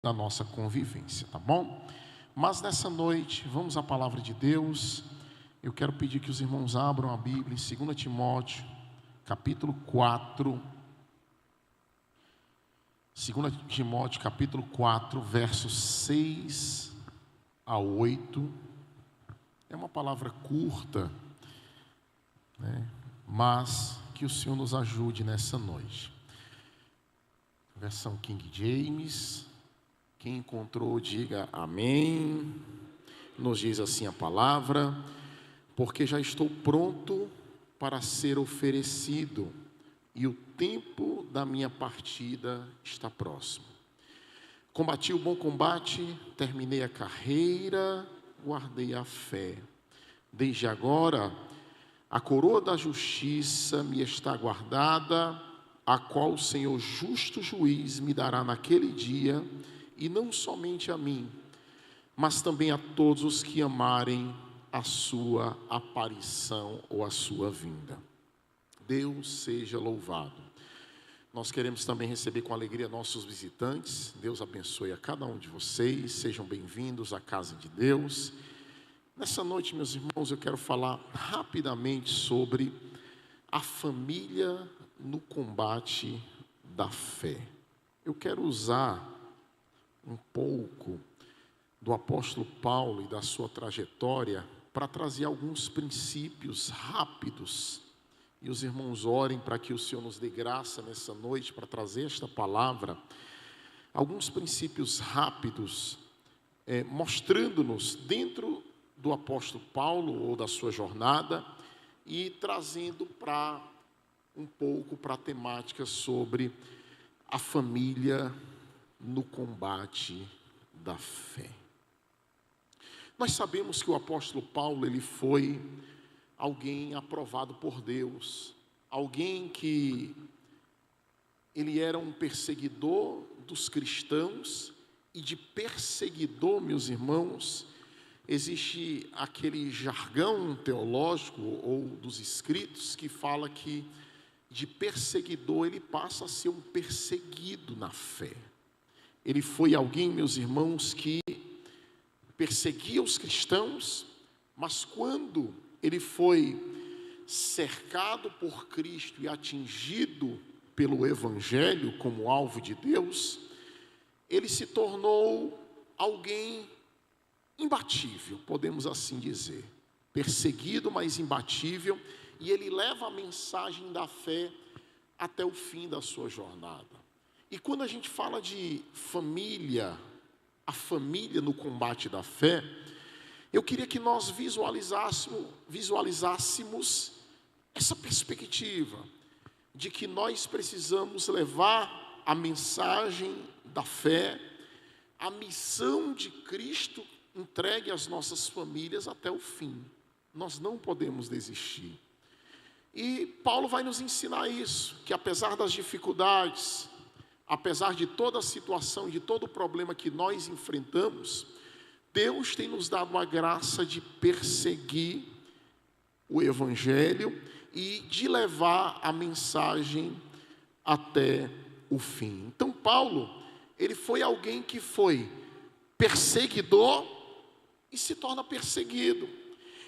da nossa convivência, tá bom? Mas nessa noite, vamos à palavra de Deus. Eu quero pedir que os irmãos abram a Bíblia em 2 Timóteo, capítulo 4. 2 Timóteo, capítulo 4, versos 6 a 8. É uma palavra curta, né? Mas que o Senhor nos ajude nessa noite. Versão King James. Quem encontrou, diga amém. Nos diz assim a palavra: porque já estou pronto para ser oferecido, e o tempo da minha partida está próximo. Combati o bom combate, terminei a carreira, guardei a fé. Desde agora, a coroa da justiça me está guardada, a qual o Senhor justo juiz me dará naquele dia, e não somente a mim, mas também a todos os que amarem a sua aparição ou a sua vinda. Deus seja louvado. Nós queremos também receber com alegria nossos visitantes. Deus abençoe a cada um de vocês. Sejam bem-vindos à casa de Deus. Nessa noite, meus irmãos, eu quero falar rapidamente sobre a família no combate da fé. Eu quero usar um pouco do apóstolo Paulo e da sua trajetória para trazer alguns princípios rápidos. E os irmãos orem para que o Senhor nos dê graça nessa noite para trazer esta palavra. Alguns princípios rápidos, mostrando-nos dentro do apóstolo Paulo ou da sua jornada, e trazendo para um pouco para a temática sobre a família no combate da fé. Nós sabemos que o apóstolo Paulo, ele foi alguém aprovado por Deus, alguém que ele era um perseguidor dos cristãos, e de perseguidor, meus irmãos, existe aquele jargão teológico ou dos escritos que fala que de perseguidor ele passa a ser um perseguido na fé. Ele foi alguém, meus irmãos, que perseguia os cristãos, mas quando ele foi cercado por Cristo e atingido pelo Evangelho como alvo de Deus, ele se tornou alguém imbatível, podemos assim dizer. Perseguido, mas imbatível, e ele leva a mensagem da fé até o fim da sua jornada. E quando a gente fala de família, a família no combate da fé, eu queria que nós visualizássemos essa perspectiva de que nós precisamos levar a mensagem da fé, a missão de Cristo entregue às nossas famílias até o fim. Nós não podemos desistir. E Paulo vai nos ensinar isso, que apesar das dificuldades, apesar de toda a situação, de todo o problema que nós enfrentamos, Deus tem nos dado a graça de perseguir o Evangelho e de levar a mensagem até o fim. Então Paulo, ele foi alguém que foi perseguidor e se torna perseguido.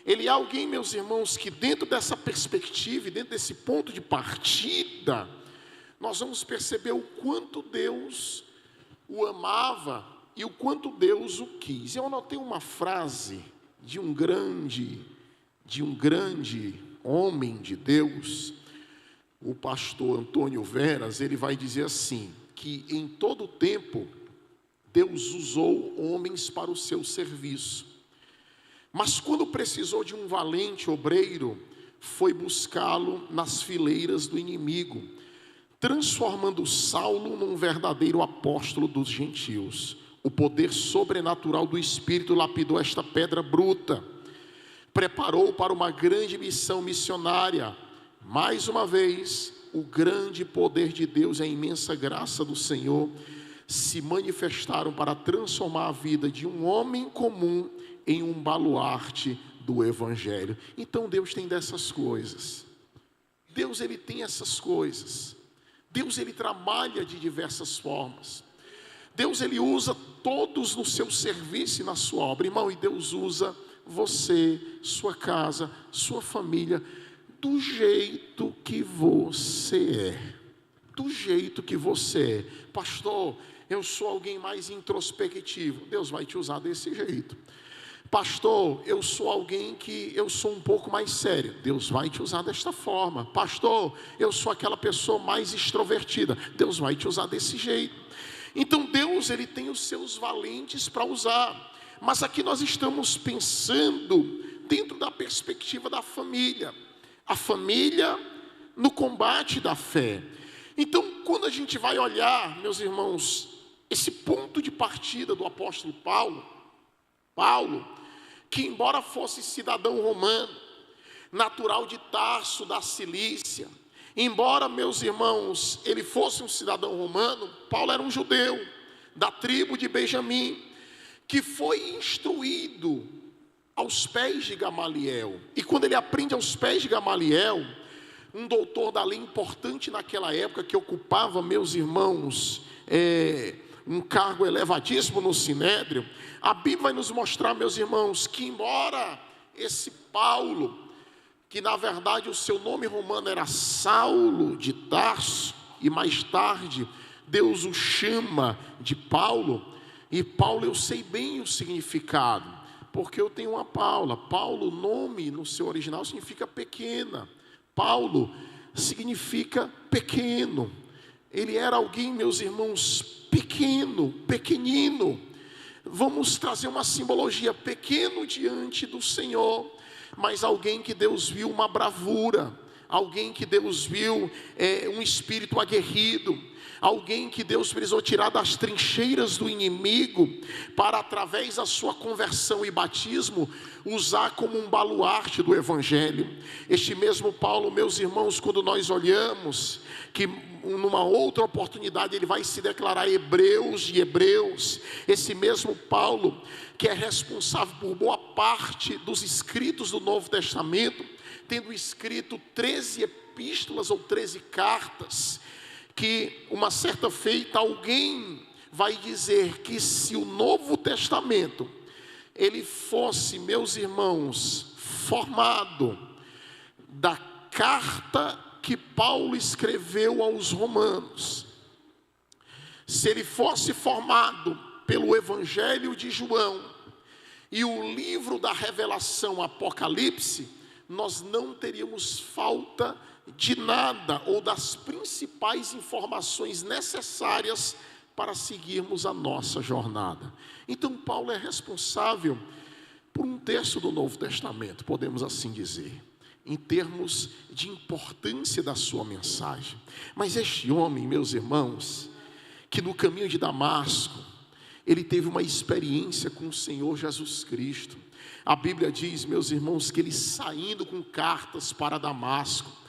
Ele é alguém, meus irmãos, que dentro dessa perspectiva, dentro desse ponto de partida, nós vamos perceber o quanto Deus o amava e o quanto Deus o quis. Eu anotei uma frase de um grande homem de Deus, o pastor Antônio Veras. Ele vai dizer assim, que em todo o tempo Deus usou homens para o seu serviço, mas quando precisou de um valente obreiro, foi buscá-lo nas fileiras do inimigo, transformando Saulo num verdadeiro apóstolo dos gentios. O poder sobrenatural do Espírito lapidou esta pedra bruta, preparou para uma grande missão missionária. Mais uma vez, o grande poder de Deus e a imensa graça do Senhor se manifestaram para transformar a vida de um homem comum em um baluarte do Evangelho. Então Deus tem dessas coisas. Deus, ele tem essas coisas. Deus, ele trabalha de diversas formas. Deus, ele usa todos no seu serviço e na sua obra, irmão, e Deus usa você, sua casa, sua família, do jeito que você é. Do jeito que você é. Pastor, eu sou alguém mais introspectivo. Deus vai te usar desse jeito. Pastor, eu sou alguém que eu sou um pouco mais sério. Deus vai te usar desta forma. Pastor, eu sou aquela pessoa mais extrovertida. Deus vai te usar desse jeito. Então Deus, ele tem os seus valentes para usar. Mas aqui nós estamos pensando dentro da perspectiva da família. A família no combate da fé. Então, quando a gente vai olhar, meus irmãos, esse ponto de partida do apóstolo Paulo, que embora fosse cidadão romano, natural de Tarso da Cilícia, embora, meus irmãos, ele fosse um cidadão romano, Paulo era um judeu, da tribo de Benjamim, que foi instruído aos pés de Gamaliel. E quando ele aprende aos pés de Gamaliel, um doutor da lei importante naquela época, que ocupava, meus irmãos, um cargo elevadíssimo no Sinédrio, a Bíblia vai nos mostrar, meus irmãos, que embora esse Paulo, que na verdade o seu nome romano era Saulo de Tarso, e mais tarde Deus o chama de Paulo, e Paulo eu sei bem o significado, porque eu tenho uma Paula. Paulo, nome no seu original significa pequena. Paulo significa pequeno. Ele era alguém, meus irmãos, pequenino. Vamos trazer uma simbologia, pequeno diante do Senhor, mas alguém que Deus viu uma bravura, alguém que Deus viu um espírito aguerrido, alguém que Deus precisou tirar das trincheiras do inimigo, para através da sua conversão e batismo, usar como um baluarte do Evangelho. Este mesmo Paulo, meus irmãos, quando nós olhamos, que numa outra oportunidade ele vai se declarar Hebreus de Hebreus, esse mesmo Paulo, que é responsável por boa parte dos escritos do Novo Testamento, tendo escrito 13 epístolas ou 13 cartas, que uma certa feita alguém vai dizer que se o Novo Testamento ele fosse, meus irmãos, formado da carta que Paulo escreveu aos Romanos, se ele fosse formado pelo Evangelho de João e o livro da Revelação, Apocalipse, nós não teríamos falta de nada, ou das principais informações necessárias para seguirmos a nossa jornada. Então Paulo é responsável por um terço do Novo Testamento, podemos assim dizer, em termos de importância da sua mensagem. Mas este homem, meus irmãos, que no caminho de Damasco, ele teve uma experiência com o Senhor Jesus Cristo. A Bíblia diz, meus irmãos, que ele saindo com cartas para Damasco,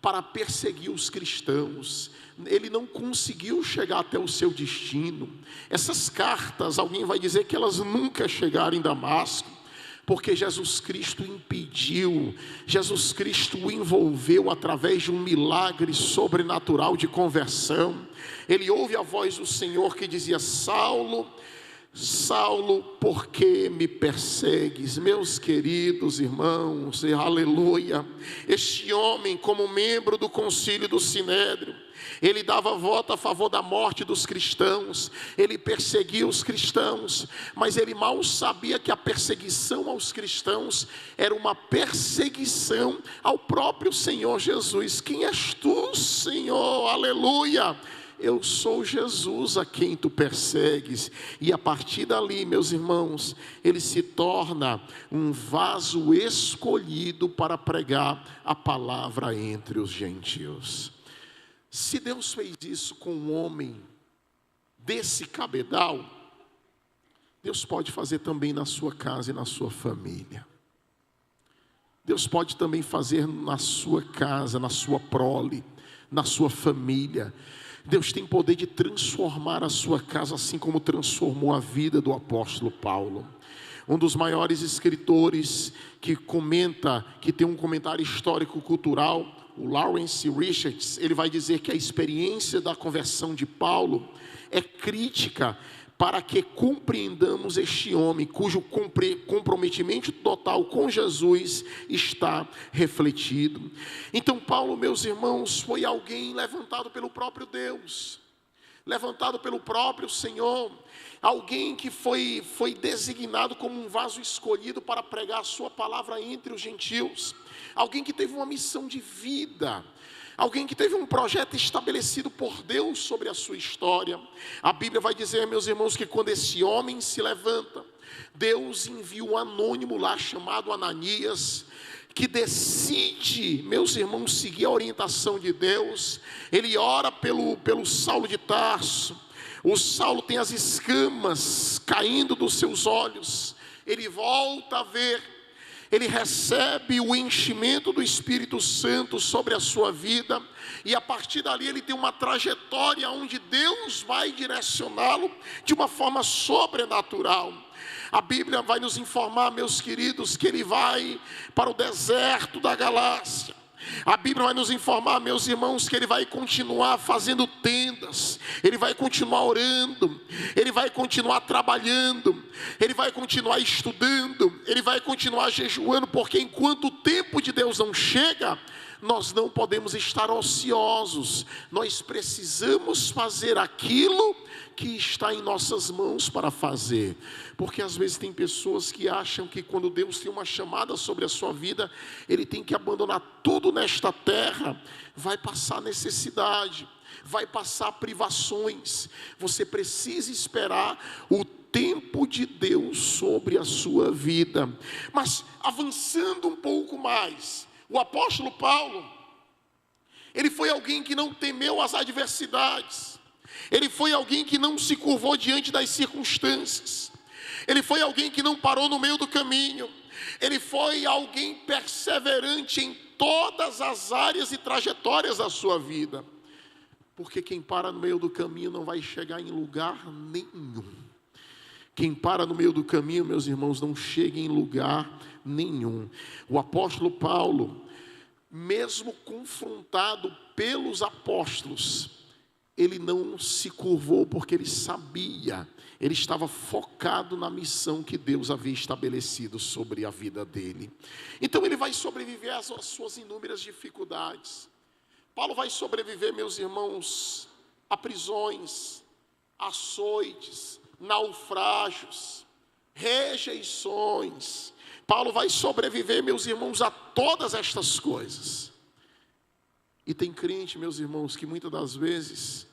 para perseguir os cristãos, ele não conseguiu chegar até o seu destino. Essas cartas, alguém vai dizer que elas nunca chegaram em Damasco, porque Jesus Cristo impediu, Jesus Cristo o envolveu através de um milagre sobrenatural de conversão. Ele ouve a voz do Senhor que dizia: Saulo, Saulo, por que me persegues? Meus queridos irmãos, e aleluia, este homem, como membro do concílio do Sinédrio, ele dava voto a favor da morte dos cristãos, ele perseguia os cristãos, mas ele mal sabia que a perseguição aos cristãos era uma perseguição ao próprio Senhor Jesus. Quem és tu, Senhor? Aleluia! Eu sou Jesus a quem tu persegues. E a partir dali, meus irmãos, ele se torna um vaso escolhido para pregar a palavra entre os gentios. Se Deus fez isso com um homem desse cabedal, Deus pode fazer também na sua casa e na sua família. Deus pode também fazer na sua casa, na sua prole, na sua família. Deus tem poder de transformar a sua casa, assim como transformou a vida do apóstolo Paulo. Um dos maiores escritores que comenta, que tem um comentário histórico-cultural, o Lawrence Richards, ele vai dizer que a experiência da conversão de Paulo é crítica para que compreendamos este homem, cujo comprometimento total com Jesus está refletido. Então Paulo, meus irmãos, foi alguém levantado pelo próprio Deus, levantado pelo próprio Senhor, alguém que foi designado como um vaso escolhido para pregar a sua palavra entre os gentios, alguém que teve uma missão de vida, alguém que teve um projeto estabelecido por Deus sobre a sua história. A Bíblia vai dizer, meus irmãos, que quando esse homem se levanta, Deus envia um anônimo lá chamado Ananias, que decide, meus irmãos, seguir a orientação de Deus. Ele ora pelo Saulo de Tarso. O Saulo tem as escamas caindo dos seus olhos, ele volta a ver, ele recebe o enchimento do Espírito Santo sobre a sua vida, e a partir dali ele tem uma trajetória onde Deus vai direcioná-lo de uma forma sobrenatural. A Bíblia vai nos informar, meus queridos, que ele vai para o deserto da Galácia. A Bíblia vai nos informar, meus irmãos, que ele vai continuar fazendo tendas, ele vai continuar orando, ele vai continuar trabalhando, ele vai continuar estudando, ele vai continuar jejuando, porque enquanto o tempo de Deus não chega, nós não podemos estar ociosos, nós precisamos fazer aquilo que está em nossas mãos para fazer. Porque às vezes tem pessoas que acham que quando Deus tem uma chamada sobre a sua vida, ele tem que abandonar tudo nesta terra. Vai passar necessidade, vai passar privações. Você precisa esperar o tempo de Deus sobre a sua vida. Mas avançando um pouco mais, o apóstolo Paulo, ele foi alguém que não temeu as adversidades. Ele foi alguém que não se curvou diante das circunstâncias. Ele foi alguém que não parou no meio do caminho. Ele foi alguém perseverante em todas as áreas e trajetórias da sua vida. Porque quem para no meio do caminho não vai chegar em lugar nenhum. Quem para no meio do caminho, meus irmãos, não chega em lugar nenhum. O apóstolo Paulo, mesmo confrontado pelos apóstolos, ele não se curvou, porque ele sabia, ele estava focado na missão que Deus havia estabelecido sobre a vida dele. Então ele vai sobreviver às suas inúmeras dificuldades. Paulo vai sobreviver, meus irmãos, a prisões, açoites, naufrágios, rejeições. Paulo vai sobreviver, meus irmãos, a todas estas coisas. E tem crente, meus irmãos, que muitas das vezes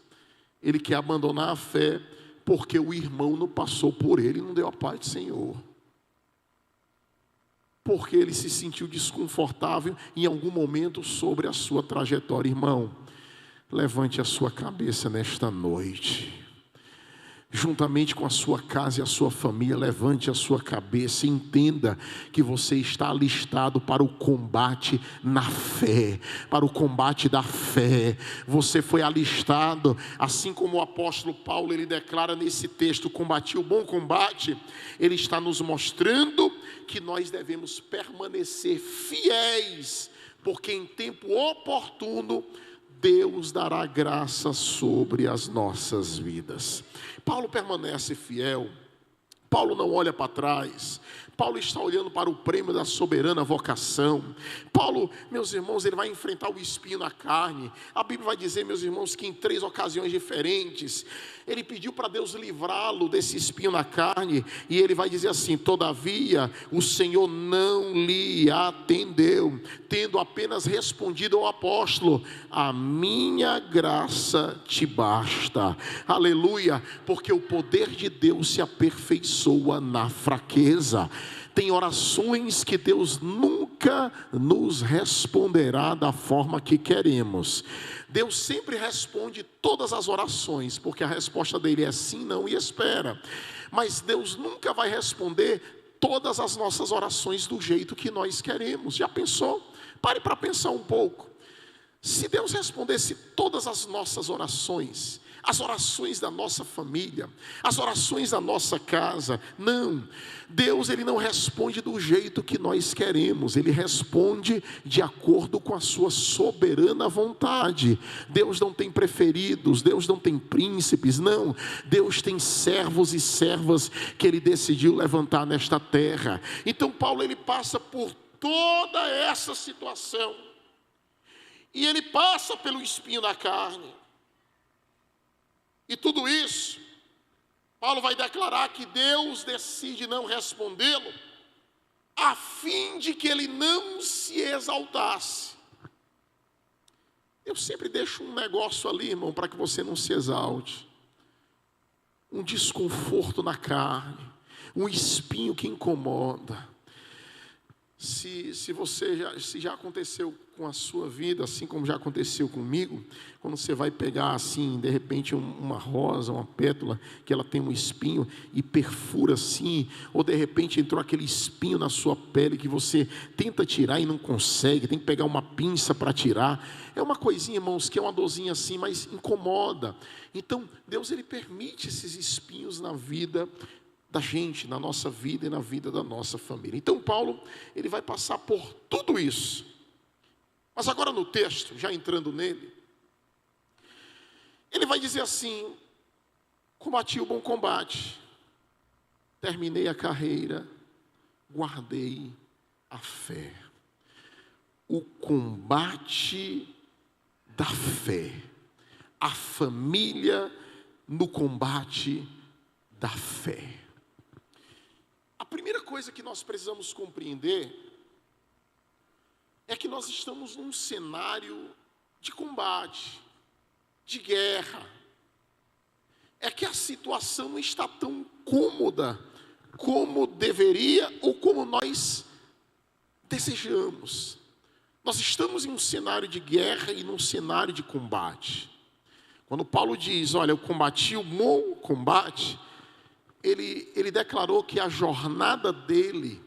ele quer abandonar a fé porque o irmão não passou por ele e não deu a paz do Senhor. Porque ele se sentiu desconfortável em algum momento sobre a sua trajetória. Irmão, levante a sua cabeça nesta noite. Juntamente com a sua casa e a sua família, levante a sua cabeça e entenda que você está alistado para o combate na fé, para o combate da fé. Você foi alistado, assim como o apóstolo Paulo, ele declara nesse texto, combati o bom combate. Ele está nos mostrando que nós devemos permanecer fiéis, porque em tempo oportuno, Deus dará graça sobre as nossas vidas. Paulo permanece fiel. Paulo não olha para trás. Paulo está olhando para o prêmio da soberana vocação. Paulo, meus irmãos, ele vai enfrentar o espinho na carne. A Bíblia vai dizer, meus irmãos, que em 3 ocasiões diferentes, ele pediu para Deus livrá-lo desse espinho na carne. E ele vai dizer assim: todavia, o Senhor não lhe atendeu, tendo apenas respondido ao apóstolo: a minha graça te basta. Aleluia, porque o poder de Deus se aperfeiçoa na fraqueza. Tem orações que Deus nunca nos responderá da forma que queremos. Deus sempre responde todas as orações, porque a resposta dele é sim, não e espera. Mas Deus nunca vai responder todas as nossas orações do jeito que nós queremos. Já pensou? Pare para pensar um pouco. Se Deus respondesse todas as nossas orações, as orações da nossa família, as orações da nossa casa. Não, Deus ele não responde do jeito que nós queremos, Ele responde de acordo com a sua soberana vontade. Deus não tem preferidos, Deus não tem príncipes, não. Deus tem servos e servas que Ele decidiu levantar nesta terra. Então Paulo ele passa por toda essa situação, e ele passa pelo espinho na carne, e tudo isso, Paulo vai declarar que Deus decide não respondê-lo, a fim de que ele não se exaltasse. Eu sempre deixo um negócio ali, irmão, para que você não se exalte. Um desconforto na carne, um espinho que incomoda. Se já aconteceu com a sua vida, assim como já aconteceu comigo, quando você vai pegar assim, de repente uma rosa, uma pétala, que ela tem um espinho e perfura assim, ou de repente entrou aquele espinho na sua pele que você tenta tirar e não consegue, tem que pegar uma pinça para tirar. É uma coisinha, irmãos, que é uma dorzinha assim, mas incomoda. Então Deus ele permite esses espinhos na vida da gente, na nossa vida e na vida da nossa família. Então Paulo, ele vai passar por tudo isso. Mas agora no texto, já entrando nele, ele vai dizer assim: combati o bom combate, terminei a carreira, guardei a fé. O combate da fé, a família no combate da fé. A primeira coisa que nós precisamos compreender é que nós estamos num cenário de combate, de guerra. É que a situação não está tão cômoda como deveria ou como nós desejamos. Nós estamos em um cenário de guerra e num cenário de combate. Quando Paulo diz, olha, eu combati o bom combate, ele declarou que a jornada dele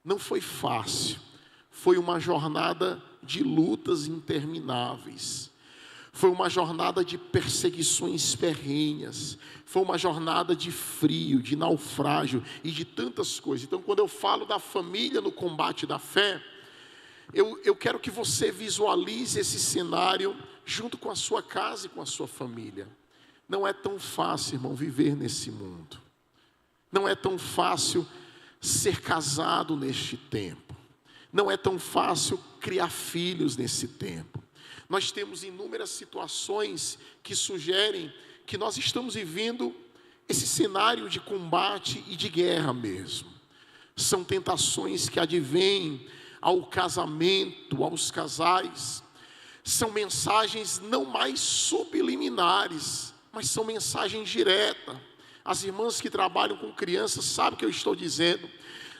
não foi fácil. Foi uma jornada de lutas intermináveis. Foi uma jornada de perseguições ferrenhas. Foi uma jornada de frio, de naufrágio e de tantas coisas. Então, quando eu falo da família no combate da fé, eu quero que você visualize esse cenário junto com a sua casa e com a sua família. Não é tão fácil, irmão, viver nesse mundo. Não é tão fácil ser casado neste tempo. Não é tão fácil criar filhos nesse tempo. Nós temos inúmeras situações que sugerem que nós estamos vivendo esse cenário de combate e de guerra mesmo. São tentações que advêm ao casamento, aos casais. São mensagens não mais subliminares, mas são mensagens diretas. As irmãs que trabalham com crianças sabem o que eu estou dizendo.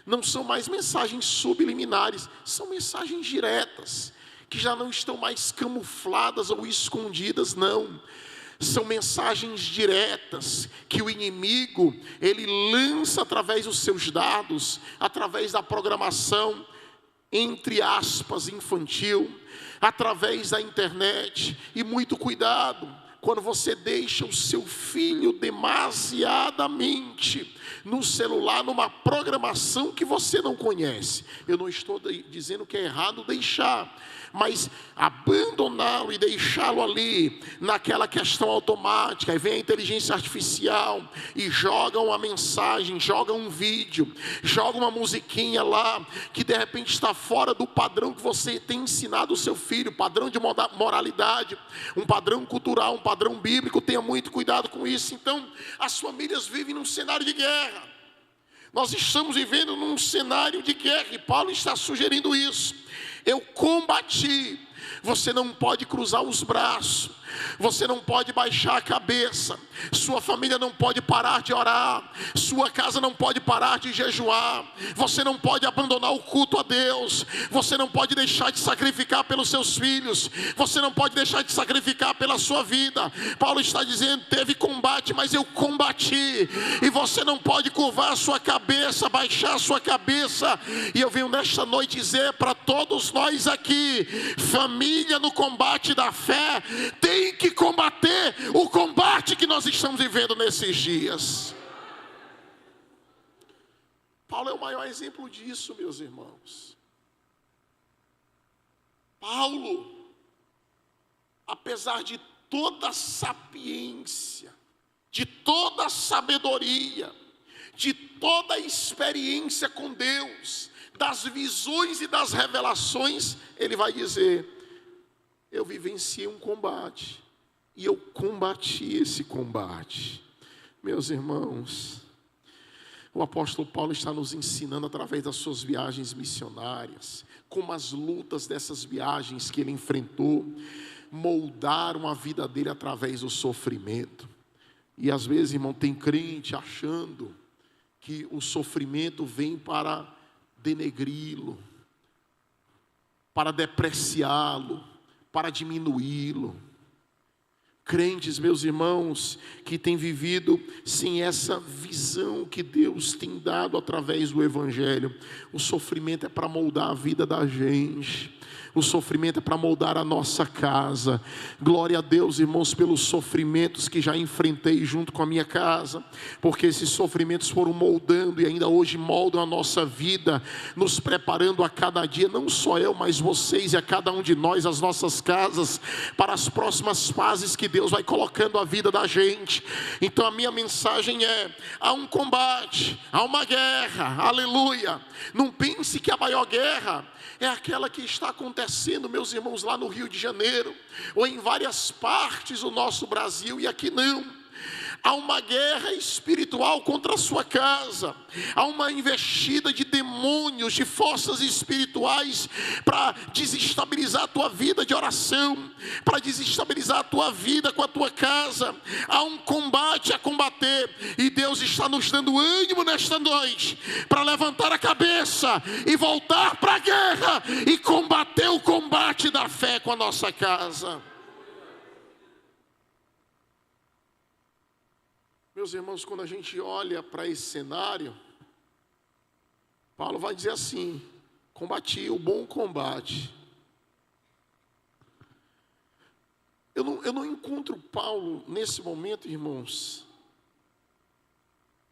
Não são mais mensagens subliminares, são mensagens diretas, que já não estão mais camufladas ou escondidas, não. São mensagens diretas, que o inimigo, ele lança através dos seus dados, através da programação, entre aspas, infantil, através da internet. E muito cuidado, quando você deixa o seu filho demasiadamente no celular, numa programação que você não conhece. Eu não estou dizendo que é errado deixar, mas abandoná-lo e deixá-lo ali, naquela questão automática. Aí vem a inteligência artificial e joga uma mensagem, joga um vídeo, joga uma musiquinha lá, que de repente está fora do padrão que você tem ensinado o seu filho, padrão de moralidade, um padrão cultural, um padrão bíblico. Tenha muito cuidado com isso. Então, as famílias vivem num cenário de guerra. Nós estamos vivendo num cenário de guerra, e Paulo está sugerindo isso. Eu combati. Você não pode cruzar os braços, você não pode baixar a cabeça, sua família não pode parar de orar, sua casa não pode parar de jejuar, você não pode abandonar o culto a Deus, você não pode deixar de sacrificar pelos seus filhos, você não pode deixar de sacrificar pela sua vida. Paulo está dizendo, teve combate, mas eu combati, e você não pode curvar a sua cabeça, baixar a sua cabeça. E eu venho nesta noite dizer para todos nós aqui, família família no combate da fé tem que combater o combate que nós estamos vivendo nesses dias. Paulo é o maior exemplo disso, meus irmãos. Paulo, apesar de toda a sapiência, de toda a sabedoria, de toda a experiência com Deus, das visões e das revelações, ele vai dizer: eu vivenciei um combate, e eu combati esse combate. Meus irmãos, o apóstolo Paulo está nos ensinando através das suas viagens missionárias, como as lutas dessas viagens que ele enfrentou, moldaram a vida dele através do sofrimento. E às vezes, irmão, tem crente achando que o sofrimento vem para denegri-lo, para depreciá-lo, para diminuí-lo. Crentes, meus irmãos, que têm vivido sem essa visão que Deus tem dado através do Evangelho. O sofrimento é para moldar a vida da gente. O sofrimento é para moldar a nossa casa. Glória a Deus, irmãos, pelos sofrimentos que já enfrentei junto com a minha casa, porque esses sofrimentos foram moldando e ainda hoje moldam a nossa vida, nos preparando a cada dia, não só eu, mas vocês e a cada um de nós, as nossas casas, para as próximas fases que Deus vai colocando a vida da gente. Então a minha mensagem é: há um combate, há uma guerra, aleluia. Não pense que a maior guerra é aquela que está acontecendo, meus irmãos, lá no Rio de Janeiro, ou em várias partes do nosso Brasil, e aqui não. Há uma guerra espiritual contra a sua casa. Há uma investida de demônios, de forças espirituais para desestabilizar a tua vida de oração, para desestabilizar a tua vida com a tua casa. Há um combate a combater, e Deus está nos dando ânimo nesta noite para levantar a cabeça e voltar para a guerra e combater o combate da fé com a nossa casa. Meus irmãos, quando a gente olha para esse cenário, Paulo vai dizer assim: combati o bom combate. Eu não encontro Paulo nesse momento, irmãos,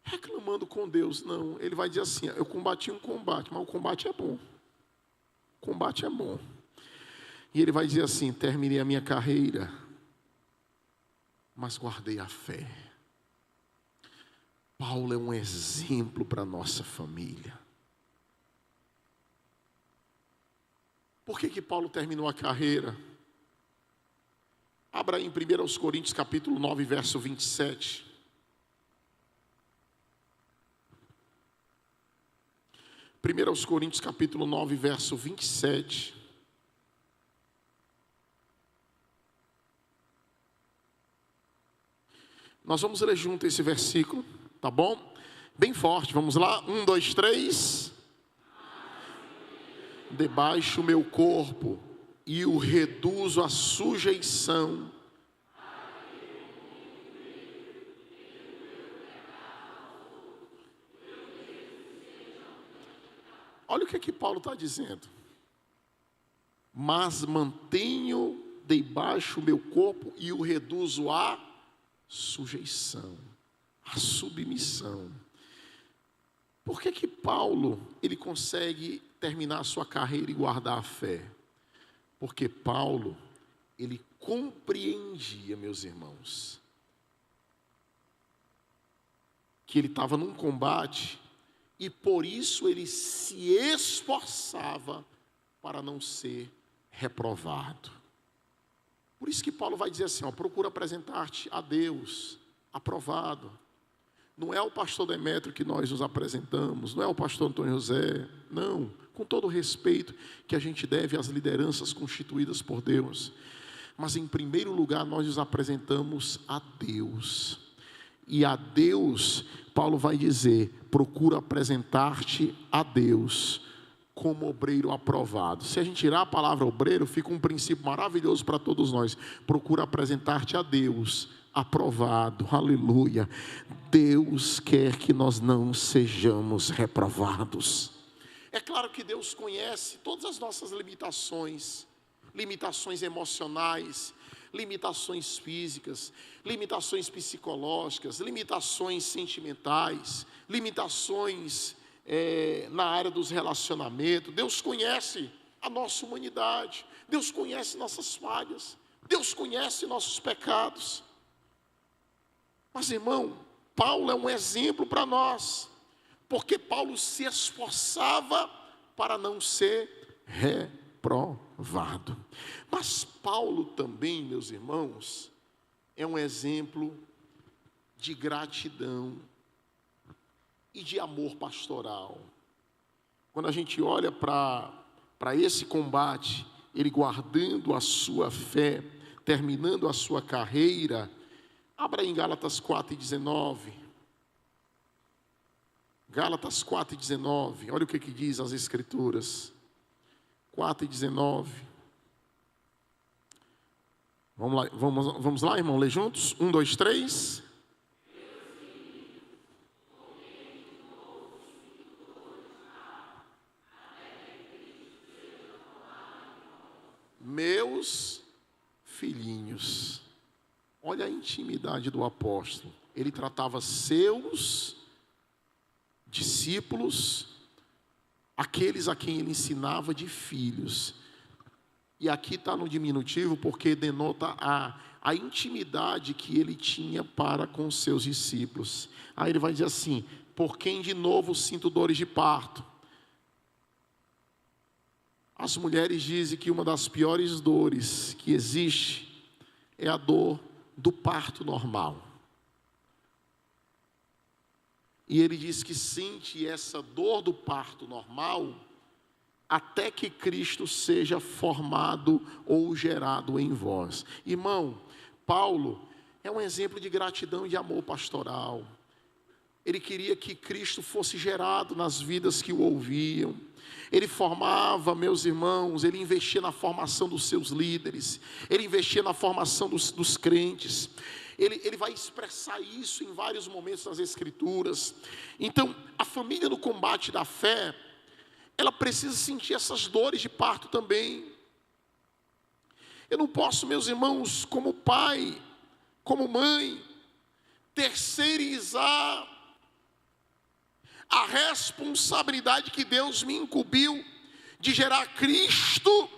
reclamando com Deus, não. Ele vai dizer assim: eu combati um combate, mas o combate é bom. O combate é bom. E ele vai dizer assim: terminei a minha carreira, mas guardei a fé. Paulo é um exemplo para a nossa família. Por que Paulo terminou a carreira? Abra em 1 Coríntios capítulo 9, verso 27. 1 Coríntios capítulo 9, verso 27. Nós vamos ler junto esse versículo. Tá bom? Bem forte, vamos lá. 1, 2, 3. Debaixo o meu corpo e o reduzo à sujeição. Olha o que Paulo está dizendo. Mas mantenho debaixo o meu corpo e o reduzo à sujeição, a submissão. Por que Paulo ele consegue terminar a sua carreira e guardar a fé? Porque Paulo ele compreendia, meus irmãos, que ele estava num combate e por isso ele se esforçava para não ser reprovado. Por isso que Paulo vai dizer assim: procura apresentar-te a Deus aprovado. Não é o pastor Demétrio que nós nos apresentamos, não é o pastor Antônio José, não, com todo o respeito que a gente deve às lideranças constituídas por Deus, mas em primeiro lugar nós nos apresentamos a Deus, e a Deus, Paulo vai dizer: procura apresentar-te a Deus como obreiro aprovado. Se a gente tirar a palavra obreiro, fica um princípio maravilhoso para todos nós: procura apresentar-te a Deus aprovado, aleluia. Deus quer que nós não sejamos reprovados. É claro que Deus conhece todas as nossas limitações, limitações emocionais, limitações físicas, limitações psicológicas, limitações sentimentais, limitações na área dos relacionamentos. Deus conhece a nossa humanidade, Deus conhece nossas falhas, Deus conhece nossos pecados. Mas, irmão, Paulo é um exemplo para nós, porque Paulo se esforçava para não ser reprovado. Mas Paulo também, meus irmãos, é um exemplo de gratidão e de amor pastoral. Quando a gente olha para esse combate, ele guardando a sua fé, terminando a sua carreira, abra em Gálatas 4:19. Gálatas 4:19, olha o que diz as Escrituras. 4:19. Vamos lá, irmão, ler juntos? 1, 2, 3. Meus filhinhos. Olha a intimidade do apóstolo. Ele tratava seus discípulos, aqueles a quem ele ensinava, de filhos. E aqui está no diminutivo porque denota a intimidade que ele tinha para com seus discípulos. Aí ele vai dizer assim: por quem de novo sinto dores de parto. As mulheres dizem que uma das piores dores que existe é a dor do parto normal. E ele diz que sente essa dor do parto normal até que Cristo seja formado ou gerado em vós. Irmão, Paulo é um exemplo de gratidão e de amor pastoral. Ele queria que Cristo fosse gerado nas vidas que o ouviam. Ele formava, meus irmãos, ele investia na formação dos seus líderes, ele investia na formação dos crentes. Ele vai expressar isso em vários momentos nas Escrituras. Então, a família no combate da fé, ela precisa sentir essas dores de parto também. Eu não posso, meus irmãos, como pai, como mãe, terceirizar a responsabilidade que Deus me incumbiu de gerar Cristo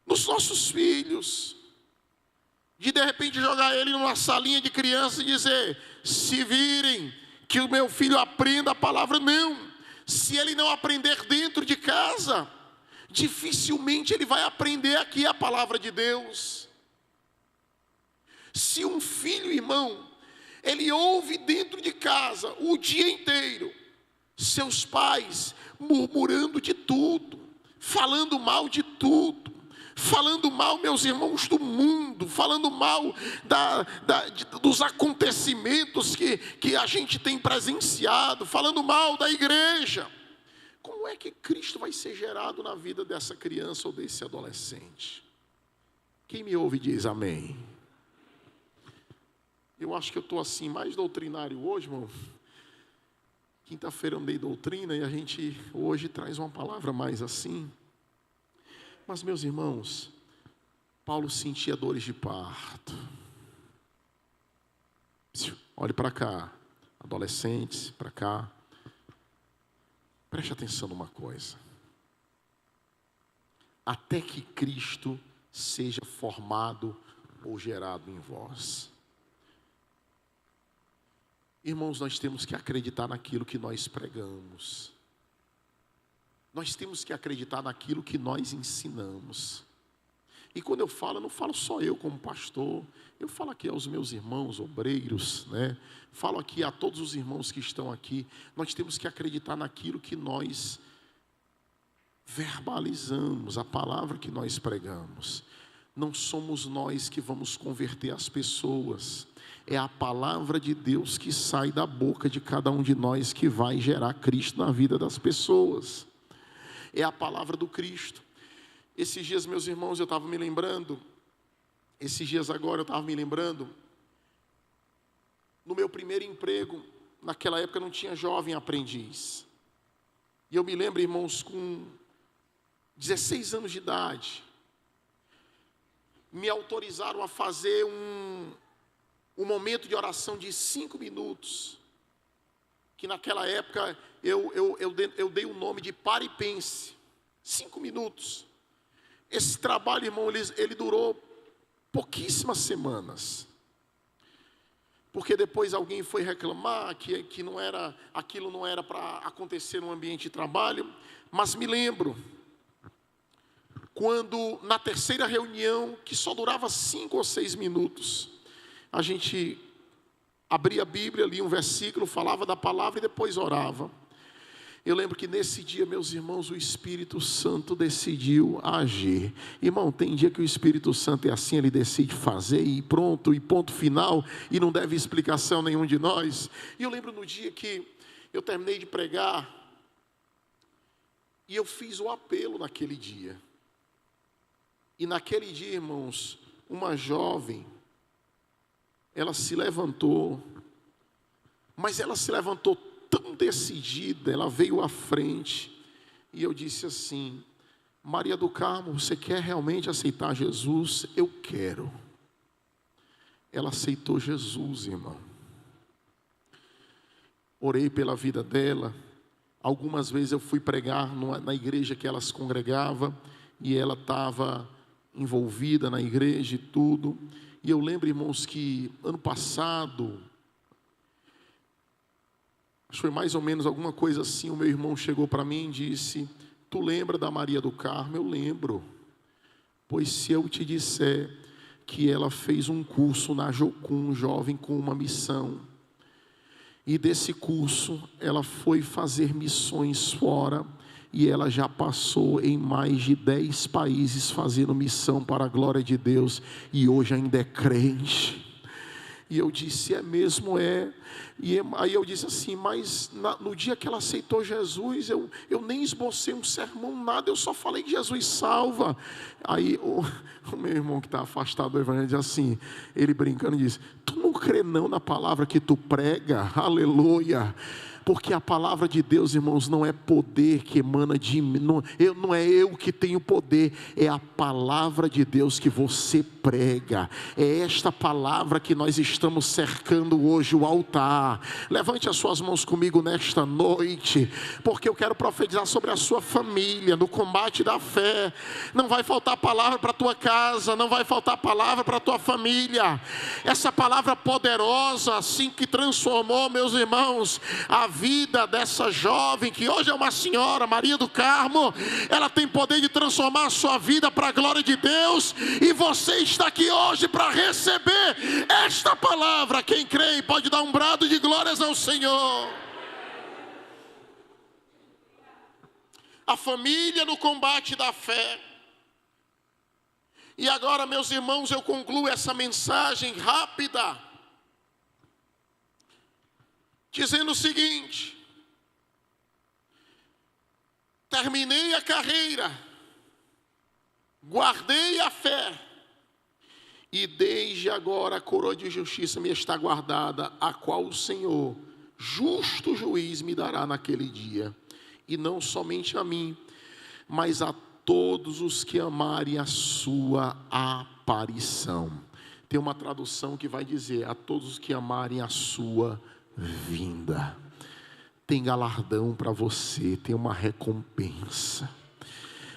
nos nossos filhos. De repente jogar ele numa salinha de criança e dizer: se virem, que o meu filho aprenda a palavra. Não. Se ele não aprender dentro de casa, dificilmente ele vai aprender aqui a palavra de Deus. Se um filho, irmão, ele ouve dentro de casa o dia inteiro seus pais murmurando de tudo, falando mal de tudo, falando mal, meus irmãos, do mundo, falando mal dos acontecimentos que a gente tem presenciado, falando mal da igreja. Como é que Cristo vai ser gerado na vida dessa criança ou desse adolescente? Quem me ouve diz amém. Eu acho que eu estou assim, mais doutrinário hoje, irmão. Quinta-feira eu dei doutrina e a gente hoje traz uma palavra mais assim. Mas, meus irmãos, Paulo sentia dores de parto. Olhe para cá, adolescentes, para cá. Preste atenção numa coisa. Até que Cristo seja formado ou gerado em vós. Irmãos, nós temos que acreditar naquilo que nós pregamos. Nós temos que acreditar naquilo que nós ensinamos. E quando eu falo, não falo só eu como pastor. Eu falo aqui aos meus irmãos obreiros, né? Falo aqui a todos os irmãos que estão aqui. Nós temos que acreditar naquilo que nós verbalizamos, a palavra que nós pregamos. Não somos nós que vamos converter as pessoas. É a palavra de Deus que sai da boca de cada um de nós que vai gerar Cristo na vida das pessoas. É a palavra do Cristo. Esses dias, meus irmãos, eu estava me lembrando, no meu primeiro emprego, naquela época não tinha jovem aprendiz. E eu me lembro, irmãos, com 16 anos de idade, me autorizaram a fazer um momento de oração de 5 minutos, que naquela época eu dei o nome de Pare e Pense. 5 minutos. Esse trabalho, irmão, ele durou pouquíssimas semanas, porque depois alguém foi reclamar que aquilo não era para acontecer no ambiente de trabalho. Mas me lembro, quando na terceira reunião, que só durava 5 ou 6 minutos, a gente abria a Bíblia, lia um versículo, falava da palavra e depois orava. Eu lembro que nesse dia, meus irmãos, o Espírito Santo decidiu agir. Irmão, tem dia que o Espírito Santo é assim, ele decide fazer e pronto, e ponto final, e não deve explicação nenhum de nós. E eu lembro no dia que eu terminei de pregar, e eu fiz o apelo naquele dia. E naquele dia, irmãos, uma jovem, ela se levantou, mas ela se levantou tão decidida, ela veio à frente, e eu disse assim: Maria do Carmo, você quer realmente aceitar Jesus? Eu quero. Ela aceitou Jesus, irmão. Orei pela vida dela. Algumas vezes eu fui pregar na igreja que ela se congregava, e ela estava envolvida na igreja e tudo. E eu lembro, irmãos, que ano passado, acho que foi mais ou menos alguma coisa assim, o meu irmão chegou para mim e disse: tu lembra da Maria do Carmo? Eu lembro. Pois se eu te disser que ela fez um curso na Jocum, jovem com uma missão, e desse curso ela foi fazer missões fora, e ela já passou em mais de 10 países fazendo missão para a glória de Deus, e hoje ainda é crente. E eu disse: é mesmo, é. E aí eu disse assim: mas no dia que ela aceitou Jesus, eu nem esbocei um sermão, nada, eu só falei que Jesus salva. Aí o meu irmão que está afastado do evangelho diz assim, ele brincando disse: tu não crê não na palavra que tu prega? Aleluia. Porque a palavra de Deus, irmãos, não é poder que emana de mim, não é eu que tenho poder, é a palavra de Deus que você prega. É esta palavra que nós estamos cercando hoje o altar. Levante as suas mãos comigo nesta noite, porque eu quero profetizar sobre a sua família, no combate da fé. Não vai faltar palavra para a tua casa, não vai faltar palavra para a tua família. Essa palavra poderosa, assim que transformou, meus irmãos, a vida dessa jovem, que hoje é uma senhora, Maria do Carmo, ela tem poder de transformar a sua vida para a glória de Deus, e você está aqui hoje para receber esta palavra. Quem crê pode dar um brado de glórias ao Senhor. A família no combate da fé. E agora, meus irmãos, eu concluo essa mensagem rápida dizendo o seguinte: terminei a carreira, guardei a fé, e desde agora a coroa de justiça me está guardada, a qual o Senhor, justo juiz, me dará naquele dia, e não somente a mim, mas a todos os que amarem a sua aparição. Tem uma tradução que vai dizer: a todos os que amarem a sua vinda. Tem galardão para você, tem uma recompensa.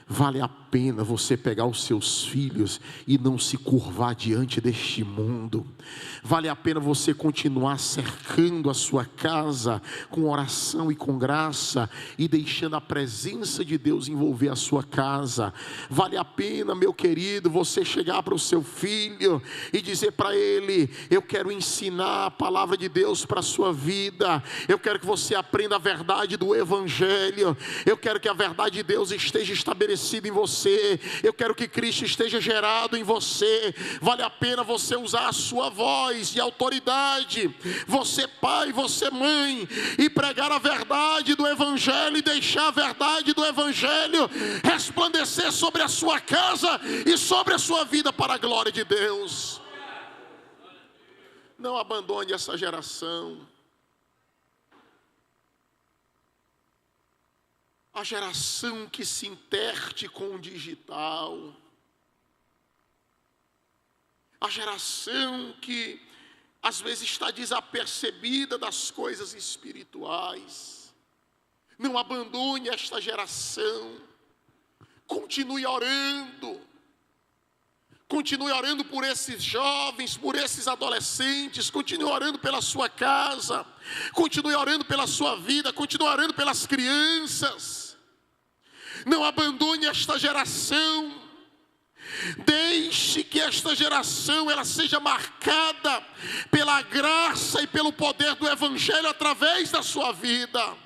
Vale a pena você pegar os seus filhos e não se curvar diante deste mundo. Vale a pena você continuar cercando a sua casa com oração e com graça, e deixando a presença de Deus envolver a sua casa. Vale a pena, meu querido, você chegar para o seu filho e dizer para ele: eu quero ensinar a palavra de Deus para a sua vida. Eu quero que você aprenda a verdade do Evangelho. Eu quero que a verdade de Deus esteja estabelecida em você. Eu quero que Cristo esteja gerado em você. Vale a pena você usar a sua voz e autoridade, você pai, você mãe, e pregar a verdade do Evangelho, e deixar a verdade do Evangelho resplandecer sobre a sua casa e sobre a sua vida para a glória de Deus. Não abandone essa geração. A geração que se interte com o digital. a geração que às vezes está desapercebida das coisas espirituais. Não abandone esta geração. Continue orando. Continue orando por esses jovens, por esses adolescentes. Continue orando pela sua casa. Continue orando pela sua vida. Continue orando pelas crianças. Não abandone esta geração. Deixe que esta geração ela seja marcada pela graça e pelo poder do Evangelho através da sua vida.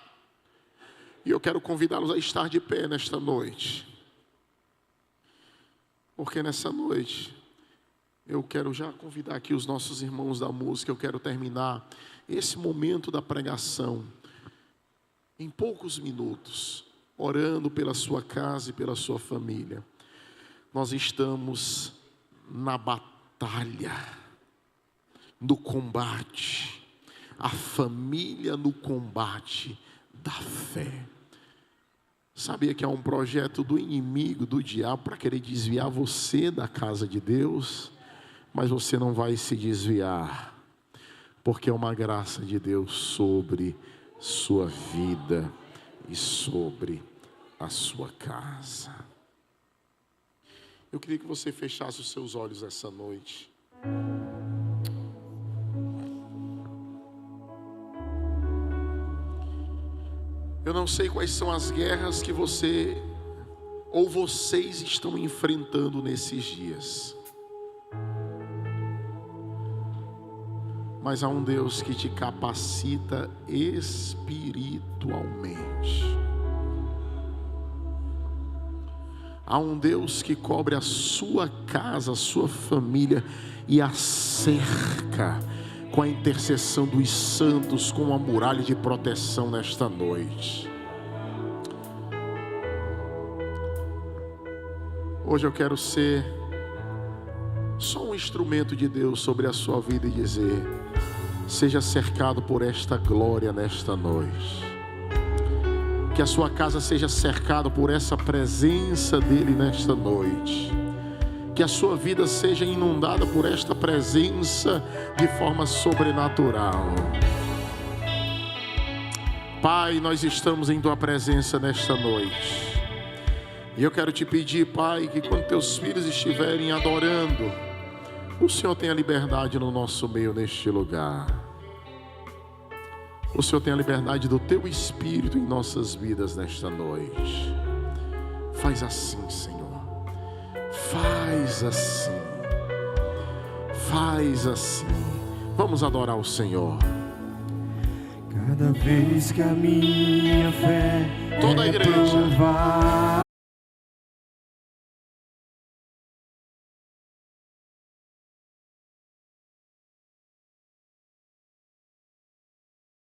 E eu quero convidá-los a estar de pé nesta noite. Porque nessa noite, eu quero já convidar aqui os nossos irmãos da música. Eu quero terminar esse momento da pregação em poucos minutos, orando pela sua casa e pela sua família. Nós estamos na batalha, no combate, a família no combate da fé. Sabia que há um projeto do inimigo, do diabo, para querer desviar você da casa de Deus? Mas você não vai se desviar, porque é uma graça de Deus sobre sua vida e sobre a sua casa. Eu queria que você fechasse os seus olhos essa noite. Eu não sei quais são as guerras que você ou vocês estão enfrentando nesses dias. Mas há um Deus que te capacita espiritualmente. Há um Deus que cobre a sua casa, a sua família e a cerca com a intercessão dos santos, com uma muralha de proteção nesta noite. Hoje eu quero ser só um instrumento de Deus sobre a sua vida e dizer: seja cercado por esta glória nesta noite. Que a sua casa seja cercada por essa presença dele nesta noite. Que a sua vida seja inundada por esta presença de forma sobrenatural. Pai, nós estamos em tua presença nesta noite. E eu quero te pedir, Pai, que quando teus filhos estiverem adorando, o Senhor tenha liberdade no nosso meio neste lugar. O Senhor tem a liberdade do teu Espírito em nossas vidas nesta noite. Faz assim, Senhor. Faz assim. Faz assim. Vamos adorar o Senhor. Cada vez que a minha fé toda a igreja